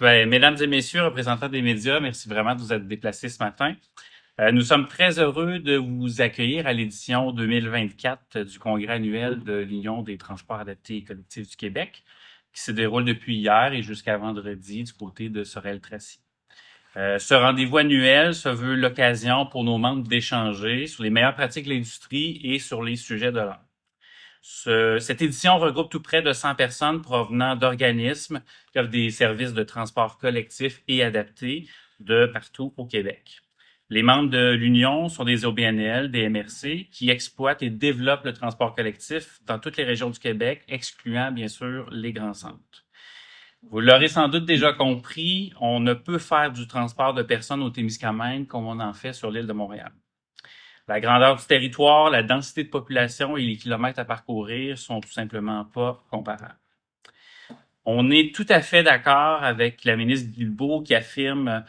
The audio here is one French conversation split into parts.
Ben, mesdames et messieurs, représentants des médias, merci vraiment de vous être déplacés ce matin. Nous sommes très heureux de vous accueillir à l'édition 2024 du congrès annuel de l'Union des transports adaptés et collectifs du Québec, qui se déroule depuis hier et jusqu'à vendredi du côté de Sorel-Tracy. Ce rendez-vous annuel se veut l'occasion pour nos membres d'échanger sur les meilleures pratiques de l'industrie et sur les sujets de l'heure. Cette édition regroupe tout près de 100 personnes provenant d'organismes qui offrent des services de transport collectif et adaptés de partout au Québec. Les membres de l'Union sont des OBNL, des MRC, qui exploitent et développent le transport collectif dans toutes les régions du Québec, excluant bien sûr les grands centres. Vous l'aurez sans doute déjà compris, on ne peut faire du transport de personnes au Témiscamingue comme on en fait sur l'île de Montréal. La grandeur du territoire, la densité de population et les kilomètres à parcourir sont tout simplement pas comparables. On est tout à fait d'accord avec la ministre Guilbeault qui affirme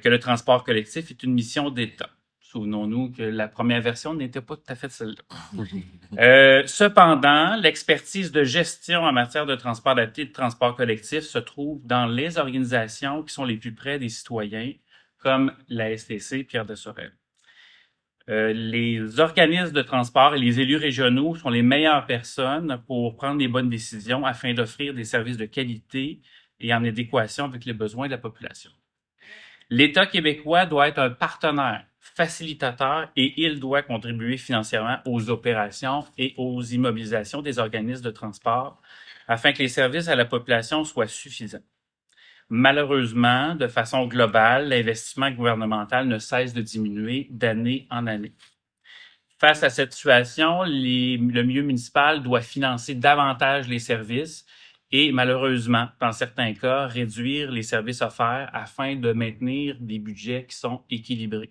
que le transport collectif est une mission d'État. Souvenons-nous que la première version n'était pas tout à fait celle-là. Cependant, l'expertise de gestion en matière de transport adapté et de transport collectif se trouve dans les organisations qui sont les plus près des citoyens, comme la STC Pierre de Sorel. Les organismes de transport et les élus régionaux sont les meilleures personnes pour prendre les bonnes décisions afin d'offrir des services de qualité et en adéquation avec les besoins de la population. L'État québécois doit être un partenaire facilitateur et il doit contribuer financièrement aux opérations et aux immobilisations des organismes de transport afin que les services à la population soient suffisants. Malheureusement, de façon globale, l'investissement gouvernemental ne cesse de diminuer d'année en année. Face à cette situation, le milieu municipal doit financer davantage les services et malheureusement, dans certains cas, réduire les services offerts afin de maintenir des budgets qui sont équilibrés.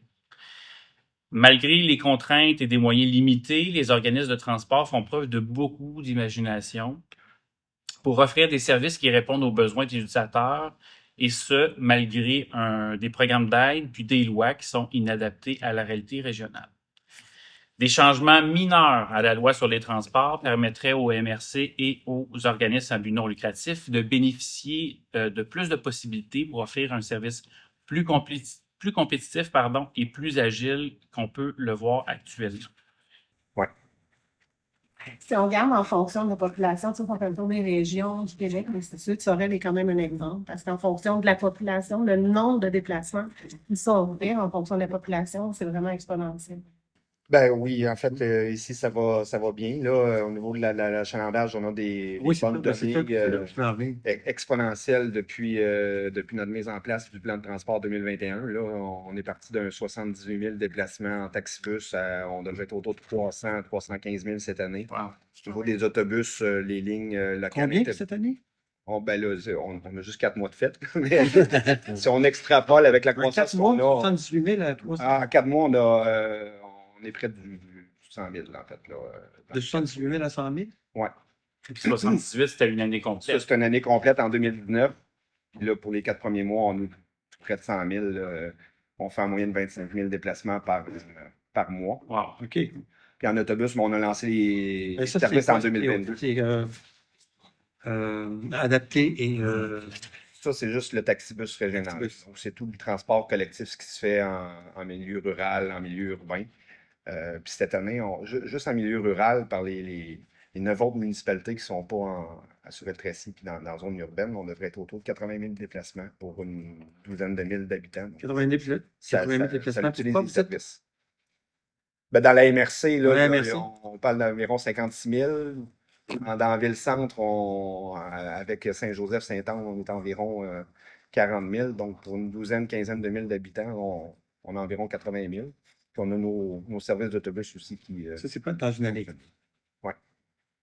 Malgré les contraintes et des moyens limités, les organismes de transport font preuve de beaucoup d'imagination pour offrir des services qui répondent aux besoins des utilisateurs, et ce, malgré des programmes d'aide puis des lois qui sont inadaptées à la réalité régionale. Des changements mineurs à la loi sur les transports permettraient aux MRC et aux organismes à but non lucratif de bénéficier de plus de possibilités pour offrir un service plus compétitif et plus agile qu'on peut le voir actuellement. Ouais. Si on regarde en fonction de la population, tu sais, on fait le tour des régions du Québec, l'Institut de Sorel est quand même un exemple, parce qu'en fonction de la population, le nombre de déplacements qui sont faits en fonction de la population, c'est vraiment exponentiel. Ben oui, en fait, ici, ça va bien. Là, au niveau de l'achalandage, on a des bonnes données exponentielles depuis notre mise en place du plan de transport 2021. Là, on est parti d'un 78 000 déplacements en taxibus. On devrait être autour de 315 000 cette année. Wow. Au niveau des autobus, les lignes locales. Combien cette année? Ben là, on a juste 4 mois de fête. Mais si on extrapole avec la croissance qu'on a... 78 000 à 300 En 4 mois, on est près du 100 000, en fait. Là, de 78 000 à 100 000? Oui. Puis 78, c'était une année complète. Ça, c'est une année complète en 2019. Puis là, pour les 4 premiers mois, on est près de 100 000. On fait en moyenne 25 000 déplacements par mois. Wow. OK. Puis en autobus, on a lancé les Ça, services en 2022. C'est adapté et... Ça, c'est juste le taxibus régional. Donc, c'est tout le transport collectif qui se fait en milieu rural, en milieu urbain. Puis cette année, juste en milieu rural, par les 9 autres municipalités qui ne sont pas à Sorel-Tracy puis dans la zone urbaine, on devrait être autour de 80 000 déplacements pour une douzaine de mille d'habitants. 80 000 déplacements. Utilise les services. Ben, dans la MRC, là, MRC. on parle d'environ 56 000. Dans Ville-Centre, avec Saint-Joseph, Saint-Anne, on est environ 40 000. Donc, pour une douzaine, quinzaine de mille d'habitants, on a environ 80 000. Puis on a nos services d'autobus aussi qui... Ça, c'est pas dans une année.